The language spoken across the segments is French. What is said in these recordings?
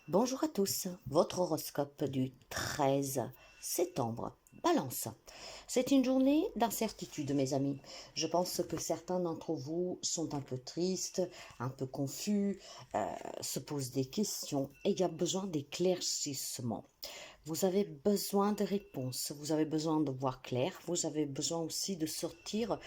Bonjour à tous, votre horoscope du 13 septembre. Balance. C'est une journée d'incertitude, mes amis. Je pense que certains d'entre vous sont un peu tristes, un peu confus, se posent des questions et il y a besoin d'éclaircissement. Vous avez besoin de réponses, vous avez besoin de voir clair, vous avez besoin aussi de sortir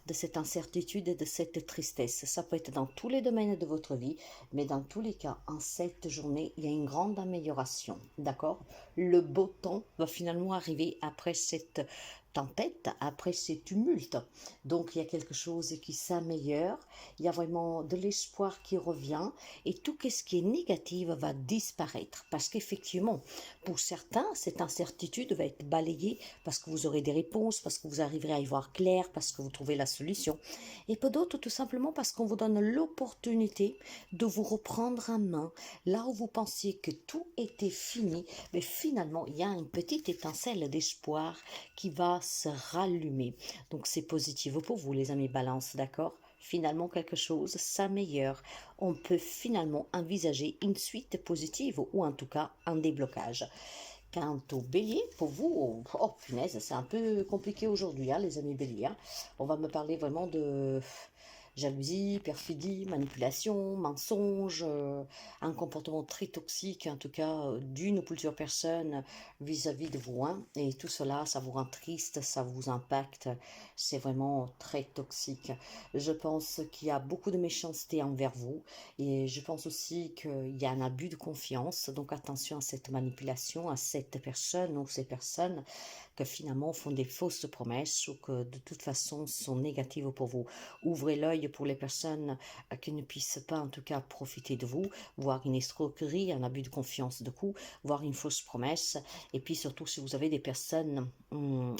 de cette incertitude et de cette tristesse. Ça peut être dans tous les domaines de votre vie, mais dans tous les cas, en cette journée, il y a une grande amélioration. D'accord? Le beau temps va finalement arriver après cette tempête, après ces tumultes. Donc il y a quelque chose qui s'améliore, il y a vraiment de l'espoir qui revient et tout ce qui est négatif va disparaître. Parce qu'effectivement, pour certains, cette incertitude va être balayée parce que vous aurez des réponses, parce que vous arriverez à y voir clair, parce que vous trouvez la solution. Et pour d'autres, tout simplement parce qu'on vous donne l'opportunité de vous reprendre en main. Là où vous pensiez que tout était fini, mais finalement, il y a une petite étincelle d'espoir qui va se rallumer. Donc c'est positif pour vous, les amis Balance, d'accord? Finalement, quelque chose s'améliore. On peut finalement envisager une suite positive ou en tout cas un déblocage. Quant au bélier, pour vous, oh punaise, c'est un peu compliqué aujourd'hui, hein, les amis béliers. Hein. On va me parler vraiment de jalousie, perfidie, manipulation, mensonge, un comportement très toxique, en tout cas d'une ou plusieurs personnes vis-à-vis de vous. Hein. Et tout cela, ça vous rend triste, ça vous impacte, c'est vraiment très toxique. Je pense qu'il y a beaucoup de méchanceté envers vous et je pense aussi qu'il y a un abus de confiance, donc attention à cette manipulation, à cette personne ou ces personnes que finalement font des fausses promesses ou que de toute façon sont négatives pour vous. Ouvrez l'œil pour les personnes qui ne puissent pas en tout cas profiter de vous, voire une escroquerie, un abus de confiance de coup, voire une fausse promesse. Et puis surtout si vous avez des personnes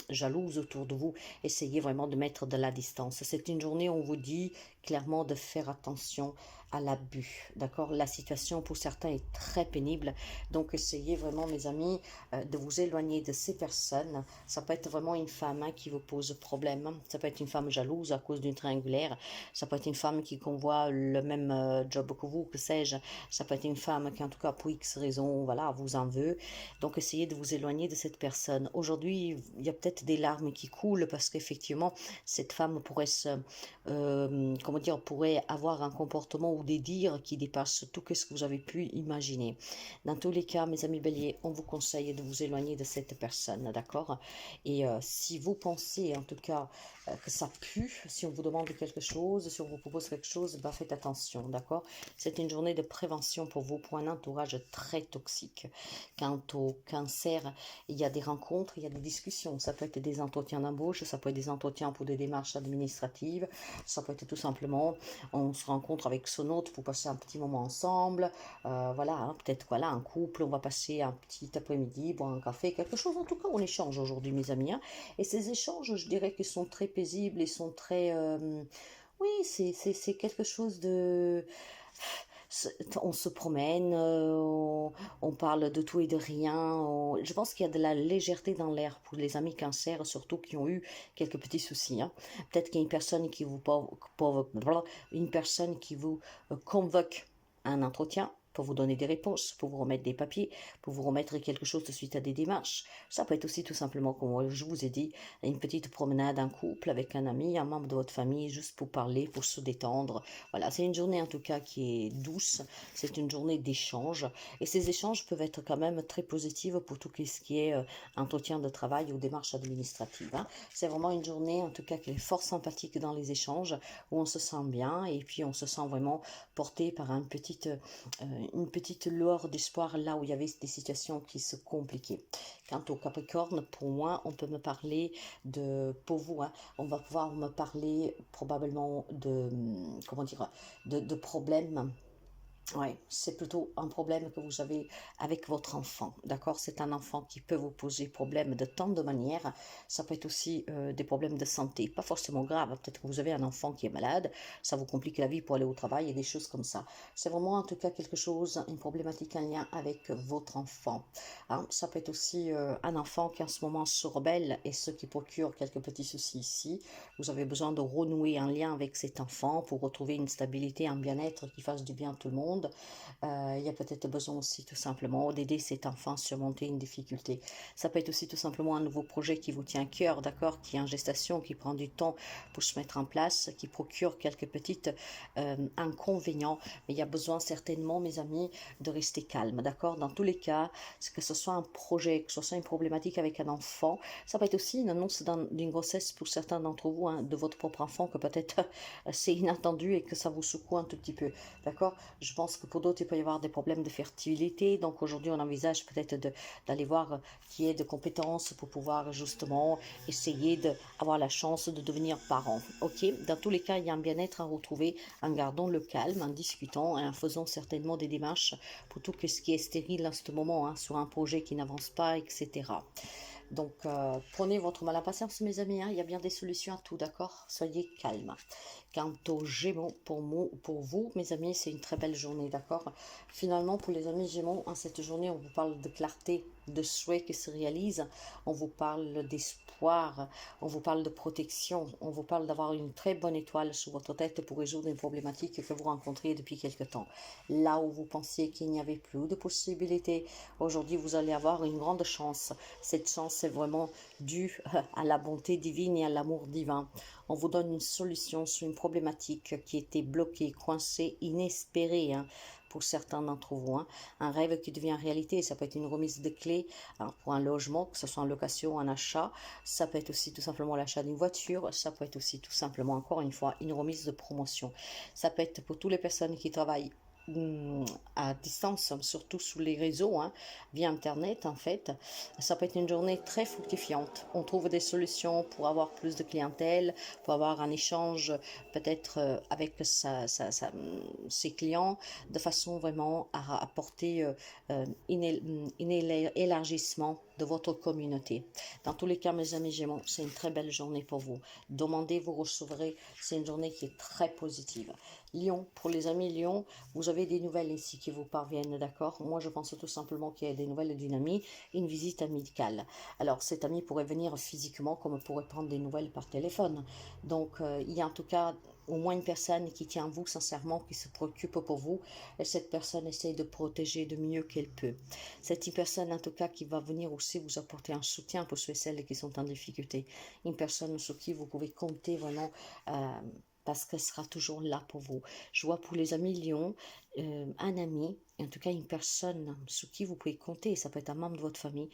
jalouses autour de vous, essayez vraiment de mettre de la distance. C'est une journée où on vous dit clairement de faire attention à l'abus. D'accord? La situation pour certains est très pénible. Donc essayez vraiment, mes amis, de vous éloigner de ces personnes. Ça peut être vraiment une femme qui vous pose problème. Ça peut être une femme jalouse à cause d'une triangulaire. Ça peut être une femme qui convoit le même job que vous, que sais-je. Ça peut être une femme qui, en tout cas, pour X raison, voilà, vous en veut. Donc essayez de vous éloigner de cette personne. Aujourd'hui, il y a peut-être des larmes qui coulent parce qu'effectivement, cette femme pourrait comment dire, pourrait avoir un comportement ou des dires qui dépassent tout ce que vous avez pu imaginer. Dans tous les cas, mes amis béliers, on vous conseille de vous éloigner de cette personne, d'accord? Et si vous pensez, en tout cas, que ça pue, si on vous demande quelque chose, si on vous propose quelque chose, bah faites attention, d'accord? C'est une journée de prévention pour vous, pour un entourage très toxique. Quant au cancer, il y a des rencontres, il y a des discussions. Ça peut être des entretiens d'embauche, ça peut être des entretiens pour des démarches administratives, ça peut être tout simplement, on se rencontre avec son hôte pour passer un petit moment ensemble, voilà, hein, peut-être voilà, un couple, on va passer un petit après-midi, boire un café, quelque chose. En tout cas, on échange aujourd'hui, mes amis. Hein. Et ces échanges, je dirais qu'ils sont très paisibles et sont très... oui, c'est quelque chose de... On se promène, on parle de tout et de rien. Je pense qu'il y a de la légèreté dans l'air pour les amis cancer, surtout qui ont eu quelques petits soucis. Hein. Peut-être qu'il y a une personne qui vous, une personne qui vous convoque à un entretien pour vous donner des réponses, pour vous remettre des papiers, pour vous remettre quelque chose de suite à des démarches. Ça peut être aussi tout simplement, comme je vous ai dit, une petite promenade en couple avec un ami, un membre de votre famille, juste pour parler, pour se détendre. Voilà, c'est une journée en tout cas qui est douce, c'est une journée d'échange, et ces échanges peuvent être quand même très positifs pour tout ce qui est entretien de travail ou démarches administratives. Hein. C'est vraiment une journée en tout cas qui est fort sympathique dans les échanges, où on se sent bien, et puis on se sent vraiment porté par une petite lueur d'espoir là où il y avait des situations qui se compliquaient. Quant au Capricorne, pour moi, on peut me parler pour vous, hein, on va pouvoir me parler probablement comment dire, de problèmes. Ouais, c'est plutôt un problème que vous avez avec votre enfant, d'accord? C'est un enfant qui peut vous poser problème de tant de manières. Ça peut être aussi des problèmes de santé, pas forcément graves. Peut-être que vous avez un enfant qui est malade, ça vous complique la vie pour aller au travail et des choses comme ça. C'est vraiment en tout cas quelque chose, une problématique en lien avec votre enfant. Hein? Ça peut être aussi un enfant qui en ce moment se rebelle et ce qui procure quelques petits soucis ici. Vous avez besoin de renouer un lien avec cet enfant pour retrouver une stabilité, un bien-être qui fasse du bien à tout le monde. monde. Il y a peut-être besoin aussi tout simplement d'aider cet enfant à surmonter une difficulté. Ça peut être aussi tout simplement un nouveau projet qui vous tient à cœur, d'accord, qui est en gestation, qui prend du temps pour se mettre en place, qui procure quelques petites inconvénients. Mais il y a besoin certainement, mes amis, de rester calme, d'accord. Dans tous les cas, que ce soit un projet, que ce soit une problématique avec un enfant, ça peut être aussi une annonce d'une grossesse pour certains d'entre vous, hein, de votre propre enfant, que peut-être c'est inattendu et que ça vous secoue un tout petit peu, d'accord. Je pense que pour d'autres, il peut y avoir des problèmes de fertilité, donc aujourd'hui, on envisage peut-être d'aller voir qui est de compétences pour pouvoir justement essayer d'avoir la chance de devenir parent, ok. Dans tous les cas, il y a un bien-être à retrouver en gardant le calme, en discutant et en faisant certainement des démarches pour tout ce qui est stérile en ce moment, hein, sur un projet qui n'avance pas, etc. Donc, prenez votre mal à patience, mes amis, hein, il y a bien des solutions à tout, d'accord. Soyez calmes. Quant aux Gémeaux, pour vous, mes amis, c'est une très belle journée, d'accord. Finalement, pour les amis Gémeaux, en cette journée, on vous parle de clarté, de souhaits qui se réalisent, on vous parle d'espoir, on vous parle de protection, on vous parle d'avoir une très bonne étoile sur votre tête pour résoudre une problématique que vous rencontriez depuis quelque temps. Là où vous pensiez qu'il n'y avait plus de possibilités, aujourd'hui, vous allez avoir une grande chance. Cette chance est vraiment due à la bonté divine et à l'amour divin. On vous donne une solution sur une problématique qui était bloquée, coincée, inespérée, hein, pour certains d'entre vous. Hein. Un rêve qui devient réalité, ça peut être une remise de clés, hein, pour un logement, que ce soit en location ou en achat. Ça peut être aussi tout simplement l'achat d'une voiture. Ça peut être aussi tout simplement, encore une fois, une remise de promotion. Ça peut être pour toutes les personnes qui travaillent à distance, surtout sous les réseaux, hein, via internet en fait. Ça peut être une journée très fructifiante. On trouve des solutions pour avoir plus de clientèle, pour avoir un échange peut-être avec ses clients, de façon vraiment à apporter un élargissement de votre communauté. Dans tous les cas, mes amis Gémeaux, c'est une très belle journée pour vous. Demandez, vous recevrez. C'est une journée qui est très positive. Lion, pour les amis Lion, vous avez des nouvelles ici qui vous parviennent, d'accord. Moi, je pense tout simplement qu'il y a des nouvelles d'une amie, une visite amicale. Alors, cette amie pourrait venir physiquement comme pourrait prendre des nouvelles par téléphone. Donc, il y a en tout cas au moins une personne qui tient à vous sincèrement, qui se préoccupe pour vous, et cette personne essaye de protéger de mieux qu'elle peut. C'est une personne en tout cas qui va venir aussi vous apporter un soutien pour ceux et celles qui sont en difficulté. Une personne sur qui vous pouvez compter vraiment, parce qu'elle sera toujours là pour vous. Je vois pour les amis Lion, un ami, en tout cas une personne sur qui vous pouvez compter, ça peut être un membre de votre famille,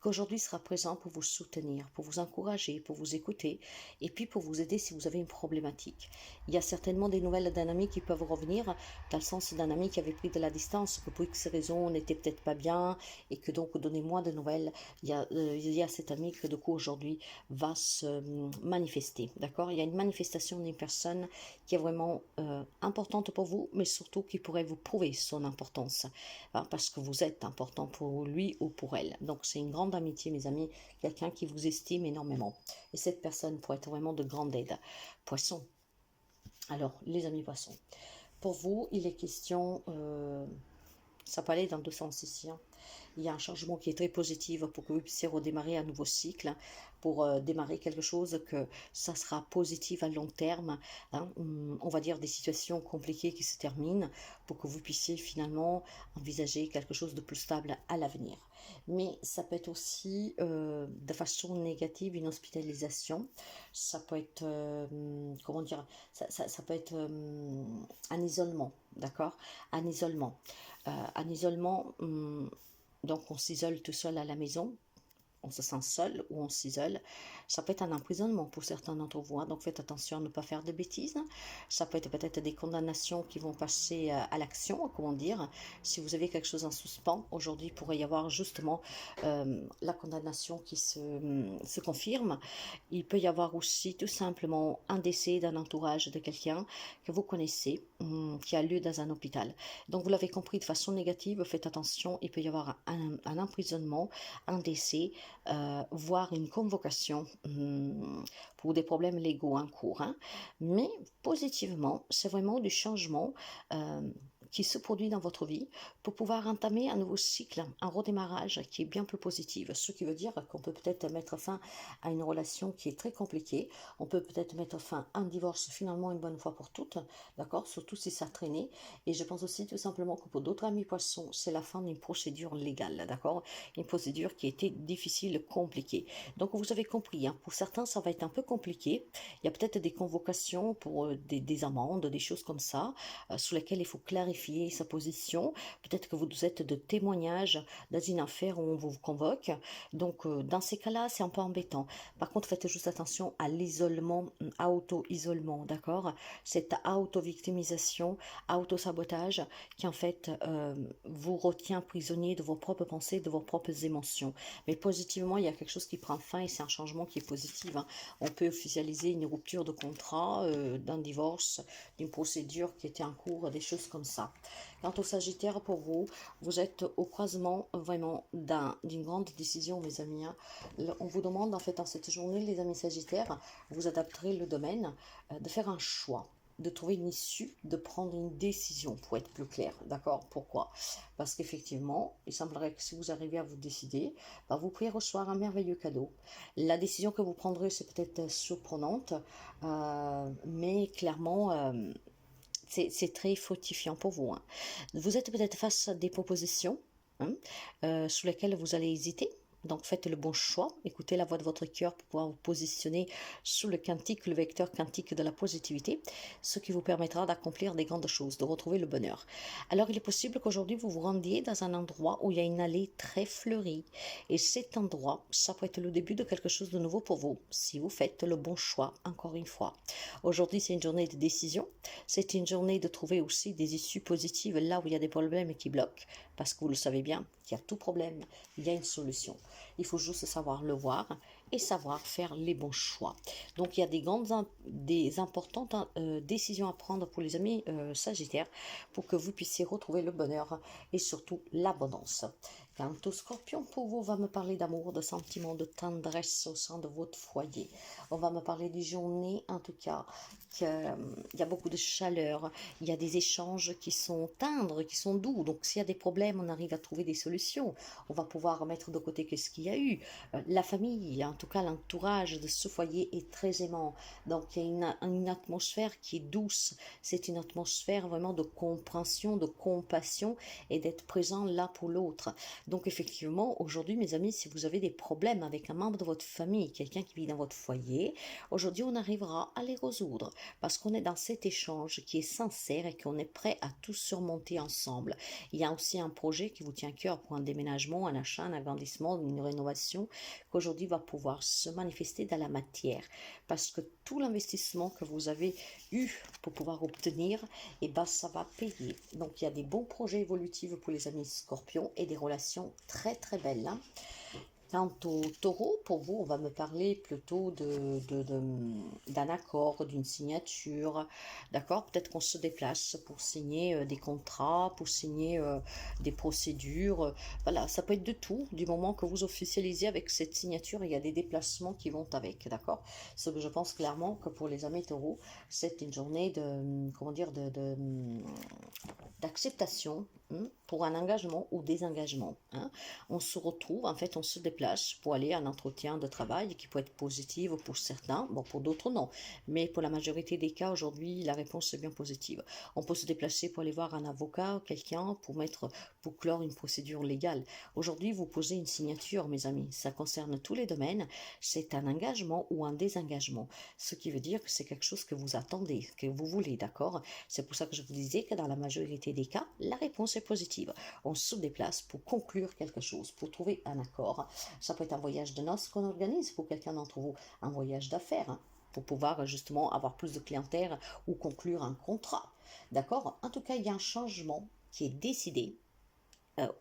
qu'aujourd'hui sera présent pour vous soutenir, pour vous encourager, pour vous écouter, et puis pour vous aider si vous avez une problématique. Il y a certainement des nouvelles d'un ami qui peuvent revenir, dans le sens d'un ami qui avait pris de la distance, que pour X raisons n'était peut-être pas bien, et que donc donnez-moi de nouvelles. Il y a cet ami que du coup aujourd'hui va se manifester, d'accord. Il y a une manifestation d'une personne qui est vraiment importante pour vous, mais surtout qui pourrait vous prouver son importance, hein, parce que vous êtes important pour lui ou pour elle. Donc c'est une grande amitié, mes amis, quelqu'un qui vous estime énormément. Et cette personne pourrait être vraiment de grande aide. Poisson. Alors, les amis poissons, pour vous, il est question, ça peut aller dans deux sens ici, hein. Il y a un changement qui est très positif pour que vous puissiez redémarrer un nouveau cycle, pour démarrer quelque chose que ça sera positif à long terme, hein, on va dire des situations compliquées qui se terminent, pour que vous puissiez finalement envisager quelque chose de plus stable à l'avenir. Mais ça peut être aussi de façon négative une hospitalisation, ça peut être, comment dire, ça peut être un isolement, d'accord, un isolement. Un isolement, donc on s'isole tout seul à la maison, on se sent seul ou on s'isole. Ça peut être un emprisonnement pour certains d'entre vous, hein, donc faites attention à ne pas faire de bêtises. Ça peut être peut-être des condamnations qui vont passer à l'action, comment dire. Si vous avez quelque chose en suspens, aujourd'hui il pourrait y avoir justement la condamnation qui se confirme. Il peut y avoir aussi tout simplement un décès d'un entourage de quelqu'un que vous connaissez, qui a lieu dans un hôpital. Donc vous l'avez compris, de façon négative, faites attention, il peut y avoir un emprisonnement, un décès, voire une convocation pour des problèmes légaux en cours, hein. Mais positivement, c'est vraiment du changement qui se produit dans votre vie pour pouvoir entamer un nouveau cycle, un redémarrage qui est bien plus positif. Ce qui veut dire qu'on peut peut-être mettre fin à une relation qui est très compliquée. On peut peut-être mettre fin à un divorce finalement une bonne fois pour toutes, d'accord, surtout si ça traînait. Et je pense aussi tout simplement que pour d'autres amis poissons, c'est la fin d'une procédure légale, d'accord, une procédure qui était difficile, compliquée. Donc vous avez compris, hein, pour certains ça va être un peu compliqué. Il y a peut-être des convocations pour des amendes, des choses comme ça, sous lesquelles il faut clarifier sa position. Peut-être que vous êtes de témoignage dans une affaire où on vous convoque. Donc dans ces cas-là, c'est un peu embêtant. Par contre, faites juste attention à l'isolement, auto-isolement, d'accord? Cette auto-victimisation, auto-sabotage qui en fait vous retient prisonnier de vos propres pensées, de vos propres émotions. Mais positivement, il y a quelque chose qui prend fin et c'est un changement qui est positif, hein. On peut officialiser une rupture de contrat, d'un divorce, d'une procédure qui était en cours, des choses comme ça. Quant au Sagittaire, pour vous, vous êtes au croisement vraiment d'une grande décision, mes amis, hein. On vous demande en fait en cette journée, les amis Sagittaires, vous adapterez le domaine, de faire un choix, de trouver une issue, de prendre une décision, pour être plus clair, d'accord? Pourquoi? Parce qu'effectivement, il semblerait que si vous arrivez à vous décider, bah, vous pourriez recevoir un merveilleux cadeau. La décision que vous prendrez, c'est peut-être surprenante, mais clairement, c'est très fortifiant pour vous, hein. Vous êtes peut-être face à des propositions, hein, sous lesquelles vous allez hésiter. Donc faites le bon choix, écoutez la voix de votre cœur pour pouvoir vous positionner sous le quantique, le vecteur quantique de la positivité, ce qui vous permettra d'accomplir des grandes choses, de retrouver le bonheur. Alors il est possible qu'aujourd'hui vous vous rendiez dans un endroit où il y a une allée très fleurie. Et cet endroit, ça peut être le début de quelque chose de nouveau pour vous, si vous faites le bon choix, encore une fois. Aujourd'hui c'est une journée de décision, c'est une journée de trouver aussi des issues positives là où il y a des problèmes qui bloquent, parce que vous le savez bien, qu'il y a tout problème, il y a une solution. Il faut juste savoir le voir et savoir faire les bons choix. Donc il y a des importantes décisions à prendre pour les amis Sagittaires pour que vous puissiez retrouver le bonheur et surtout l'abondance. Quant au Scorpion, pour vous, on va me parler d'amour, de sentiments, de tendresse au sein de votre foyer. On va me parler des journées, en tout cas, il y a beaucoup de chaleur, il y a des échanges qui sont tendres, qui sont doux. Donc s'il y a des problèmes, on arrive à trouver des solutions. On va pouvoir mettre de côté ce qu'il y a eu. La famille, en tout cas l'entourage de ce foyer est très aimant. Donc il y a une atmosphère qui est douce. C'est une atmosphère vraiment de compréhension, de compassion et d'être présent l'un pour l'autre. Donc effectivement, aujourd'hui mes amis, si vous avez des problèmes avec un membre de votre famille, quelqu'un qui vit dans votre foyer, aujourd'hui on arrivera à les résoudre parce qu'on est dans cet échange qui est sincère et qu'on est prêt à tout surmonter ensemble. Il y a aussi un projet qui vous tient à cœur pour un déménagement, un achat, un agrandissement, une rénovation qu'aujourd'hui va pouvoir se manifester dans la matière parce que tout l'investissement que vous avez eu pour pouvoir obtenir, eh ben, ça va payer. Donc il y a des bons projets évolutifs pour les amis Scorpions et des relations très très belles, hein. Quant au Taureau, pour vous, on va me parler plutôt d'un accord, d'une signature, d'accord? Peut-être qu'on se déplace pour signer des contrats, pour signer des procédures. Voilà, ça peut être de tout, du moment que vous officialisez avec cette signature, il y a des déplacements qui vont avec, d'accord? Ce que je pense clairement que pour les amis Taureau, c'est une journée de, comment dire, d'acceptation, hein, pour un engagement ou désengagement, hein. On se retrouve, en fait, on se déplace pour aller à un entretien de travail qui peut être positif pour certains, bon, pour d'autres non. Mais pour la majorité des cas, aujourd'hui, la réponse est bien positive. On peut se déplacer pour aller voir un avocat, quelqu'un, pour clore une procédure légale. Aujourd'hui, vous posez une signature, mes amis. Ça concerne tous les domaines. C'est un engagement ou un désengagement. Ce qui veut dire que c'est quelque chose que vous attendez, que vous voulez, d'accord? C'est pour ça que je vous disais que dans la majorité des cas, la réponse est positive. On se déplace pour conclure quelque chose, pour trouver un accord. Ça peut être un voyage de noces qu'on organise pour quelqu'un d'entre vous, un voyage d'affaires, hein, pour pouvoir justement avoir plus de clientèle ou conclure un contrat. D'accord? En tout cas, il y a un changement qui est décidé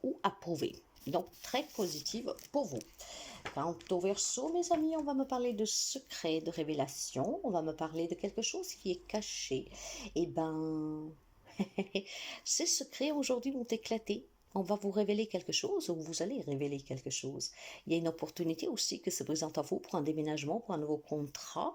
ou approuvé. Donc, très positive pour vous. Quant au Verseau, mes amis, on va me parler de secrets, de révélations. On va me parler de quelque chose qui est caché. Eh ben, ces secrets aujourd'hui vont éclater. On va vous révéler quelque chose ou vous allez révéler quelque chose. Il y a une opportunité aussi qui se présente à vous pour un déménagement, pour un nouveau contrat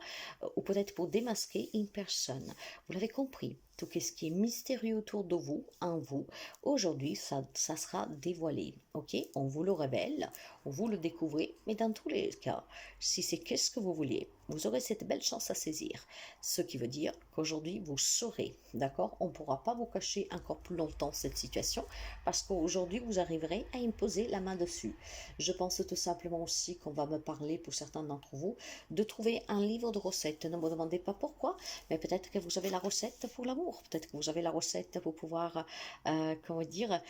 ou peut-être pour démasquer une personne. Vous l'avez compris. tout ce qui est mystérieux autour de vous, en vous, aujourd'hui, ça sera dévoilé. Ok, on vous le révèle, on vous le découvrez, mais dans tous les cas, si c'est qu'est-ce que vous vouliez, vous aurez cette belle chance à saisir. Ce qui veut dire qu'aujourd'hui, vous saurez, d'accord? On ne pourra pas vous cacher encore plus longtemps cette situation parce qu'aujourd'hui, vous arriverez à imposer la main dessus. Je pense tout simplement aussi qu'on va me parler, pour certains d'entre vous, de trouver un livre de recettes. Ne me demandez pas pourquoi, mais peut-être que vous avez la recette pour l'amour. Peut-être que vous avez la recette pour pouvoir, comment dire,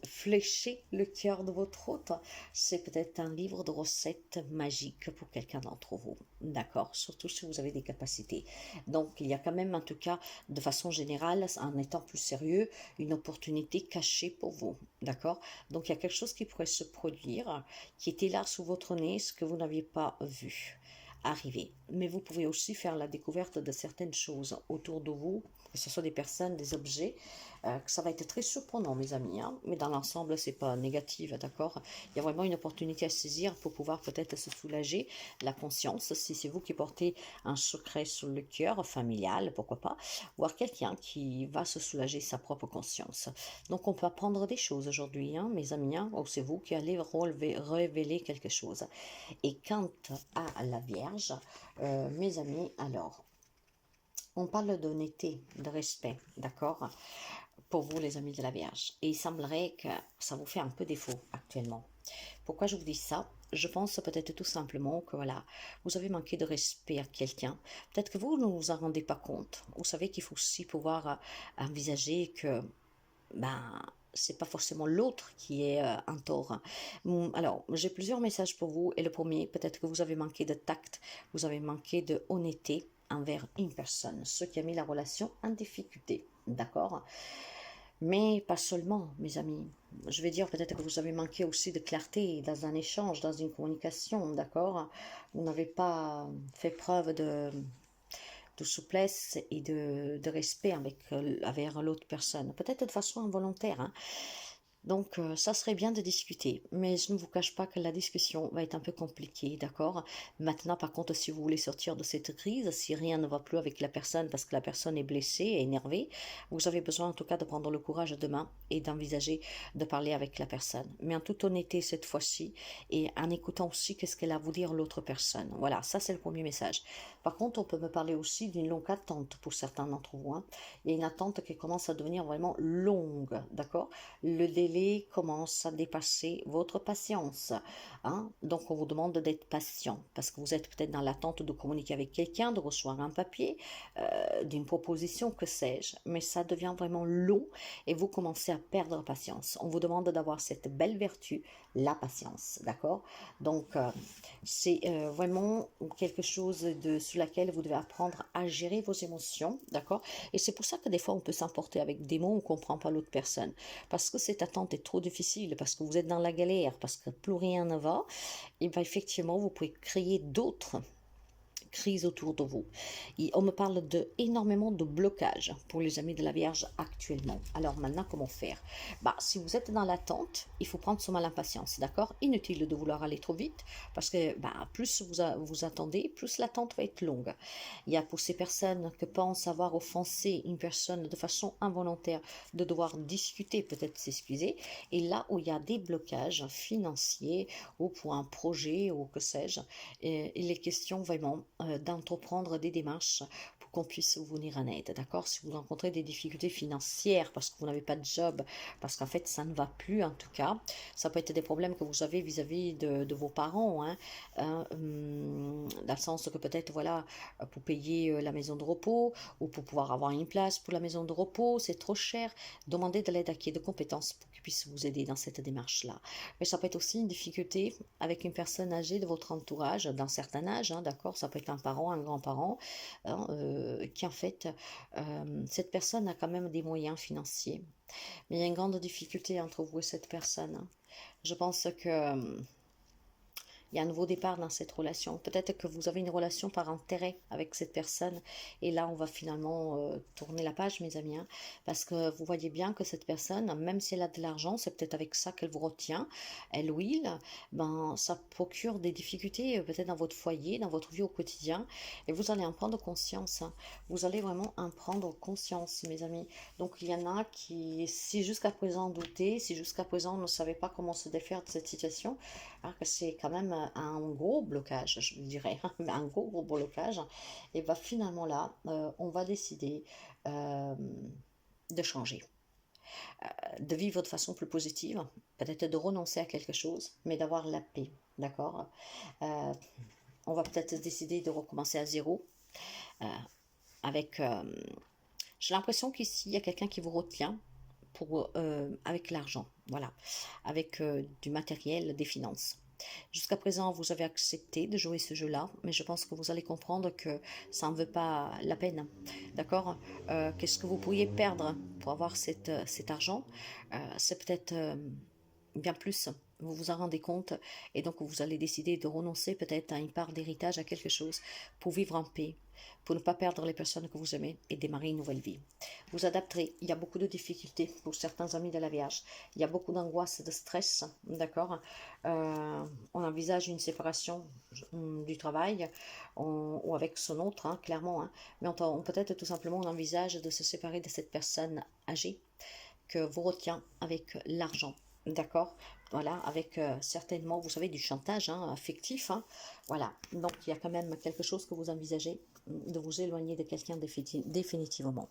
flécher le cœur de votre hôte. C'est peut-être un livre de recettes magiques pour quelqu'un d'entre vous. D'accord? Surtout si vous avez des capacités. Donc, il y a quand même, en tout cas, de façon générale, en étant plus sérieux, une opportunité cachée pour vous. D'accord? Donc, il y a quelque chose qui pourrait se produire, qui était là sous votre nez, ce que vous n'aviez pas vu arriver. Mais vous pouvez aussi faire la découverte de certaines choses autour de vous, que ce soit des personnes, des objets, que ça va être très surprenant, mes amis, hein, mais dans l'ensemble, c'est pas négatif, d'accord? Il y a vraiment une opportunité à saisir pour pouvoir peut-être se soulager la conscience, si c'est vous qui portez un secret sur le cœur, familial, pourquoi pas, voir quelqu'un qui va se soulager sa propre conscience. Donc, on peut apprendre des choses aujourd'hui, hein, mes amis, hein, ou c'est vous qui allez révéler quelque chose. Et quant à la Vierge, mes amis, alors, on parle d'honnêteté, de respect, d'accord? Pour vous, les amis de la Vierge. Et il semblerait que ça vous fait un peu défaut actuellement. Pourquoi je vous dis ça? Je pense peut-être tout simplement que voilà, vous avez manqué de respect à quelqu'un. Peut-être que vous ne vous en rendez pas compte. Vous savez qu'il faut aussi pouvoir envisager que ben, c'est pas forcément l'autre qui est en tort. Alors, j'ai plusieurs messages pour vous. Et le premier, peut-être que vous avez manqué de tact, vous avez manqué de honnêteté envers une personne, ce qui a mis la relation en difficulté. D'accord? Mais pas seulement, mes amis. Je vais dire peut-être que vous avez manqué aussi de clarté dans un échange, dans une communication, d'accord? Vous n'avez pas fait preuve de souplesse et de respect avec l'autre personne, peut-être de façon involontaire, hein. Donc, ça serait bien de discuter, mais je ne vous cache pas que la discussion va être un peu compliquée, d'accord? Maintenant, par contre, si vous voulez sortir de cette crise, si rien ne va plus avec la personne parce que la personne est blessée et énervée, vous avez besoin en tout cas de prendre le courage demain et d'envisager de parler avec la personne. Mais en toute honnêteté cette fois-ci et en écoutant aussi qu'est-ce qu'elle a à vous dire l'autre personne. Voilà, ça c'est le premier message. Par contre, on peut me parler aussi d'une longue attente pour certains d'entre vous, hein. Il y a une attente qui commence à devenir vraiment longue, d'accord? Le délai commence à dépasser votre patience, hein. Donc, on vous demande d'être patient parce que vous êtes peut-être dans l'attente de communiquer avec quelqu'un, de recevoir un papier, d'une proposition, que sais-je. Mais ça devient vraiment long et vous commencez à perdre patience. On vous demande d'avoir cette belle vertu, la patience, d'accord? Donc, c'est vraiment quelque chose sur laquelle vous devez apprendre à gérer vos émotions, d'accord? Et c'est pour ça que des fois, on peut s'emporter avec des mots, on ne comprend pas l'autre personne. Parce que cette attente est trop difficile, parce que vous êtes dans la galère, parce que plus rien ne va, et bien effectivement, vous pouvez créer d'autres crise autour de vous. Et on me parle de énormément de blocages pour les amis de la Vierge actuellement. Alors maintenant, comment faire? Bah, si vous êtes dans l'attente, il faut prendre son mal en patience, d'accord? Inutile de vouloir aller trop vite, parce que bah, plus vous attendez, plus l'attente va être longue. Il y a pour ces personnes que pensent avoir offensé une personne de façon involontaire, de devoir discuter, peut-être s'excuser, et là où il y a des blocages financiers, ou pour un projet, ou que sais-je, il est question vraiment d'entreprendre des démarches pour qu'on puisse vous venir en aide, d'accord? Si vous rencontrez des difficultés financières parce que vous n'avez pas de job, parce qu'en fait ça ne va plus en tout cas, ça peut être des problèmes que vous avez vis-à-vis de vos parents, hein, dans le sens que peut-être voilà, pour payer la maison de repos ou pour pouvoir avoir une place pour la maison de repos, c'est trop cher, demandez de l'aide à qui est de compétences pour qu'il puisse vous aider dans cette démarche-là. Mais ça peut être aussi une difficulté avec une personne âgée de votre entourage, d'un certain âge, hein, d'accord? Ça peut être un parent, un grand-parent, hein, qui en fait, cette personne a quand même des moyens financiers. Mais il y a une grande difficulté entre vous et cette personne, hein. Je pense que il y a un nouveau départ dans cette relation. Peut-être que vous avez une relation par intérêt avec cette personne. Et là, on va finalement tourner la page, mes amis. Hein, parce que vous voyez bien que cette personne, même si elle a de l'argent, c'est peut-être avec ça qu'elle vous retient, elle ou il, ben, ça procure des difficultés peut-être dans votre foyer, dans votre vie au quotidien. Et vous allez en prendre conscience. Hein. Vous allez vraiment en prendre conscience, mes amis. Donc, il y en a qui, si jusqu'à présent doutaient, si jusqu'à présent ne savaient pas comment se défaire de cette situation, alors que c'est quand même un gros blocage, je dirais, un gros blocage, et bien finalement là, on va décider euh, de changer, de vivre de façon plus positive, peut-être de renoncer à quelque chose, mais d'avoir la paix, d'accord. Euh, on va peut-être décider de recommencer à zéro, euh, avec... j'ai l'impression qu'ici, il y a quelqu'un qui vous retient avec l'argent, voilà, avec du matériel, des finances. Jusqu'à présent, vous avez accepté de jouer ce jeu-là, mais je pense que vous allez comprendre que ça ne veut pas la peine. D'accord. Qu'est-ce que vous pourriez perdre pour avoir cet argent? C'est peut-être bien plus. Vous vous en rendez compte et donc vous allez décider de renoncer peut-être à une part d'héritage, à quelque chose pour vivre en paix, pour ne pas perdre les personnes que vous aimez et démarrer une nouvelle vie. Vous adapterez. Il y a beaucoup de difficultés pour certains amis de la Vierge. Il y a beaucoup d'angoisse, de stress, d'accord. On envisage une séparation du travail ou avec son autre, hein, clairement. Hein. Mais on peut-être tout simplement on envisage de se séparer de cette personne âgée que vous retient avec l'argent. D'accord. Voilà, avec certainement, vous savez, du chantage hein, affectif. Hein, voilà, donc il y a quand même quelque chose que vous envisagez de vous éloigner de quelqu'un définitivement.